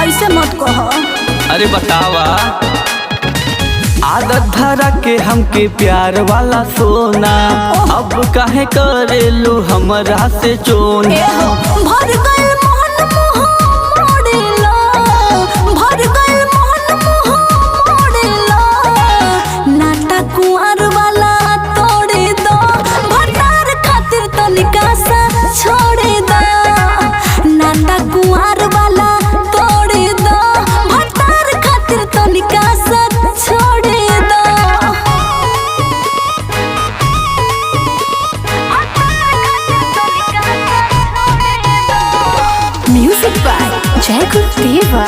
ऐसे मत कहो। अरे बतावा आदत धरा के हमके प्यार वाला सोना, अब काहे करेलू हमरा से चोना। भर गइल मन मुँह मोड़ेला, भर गइल मन मुँह मोड़ेला, नाटा कुंवर वाला तोड़े दो, भतार खातिर तनिका सा छोड़े दो, नाटा कुंवर वाला तोड़े दो, भतार खातिर तनिका सा छोड़े दो। म्यूजिक बाय जय गुरुदेवा।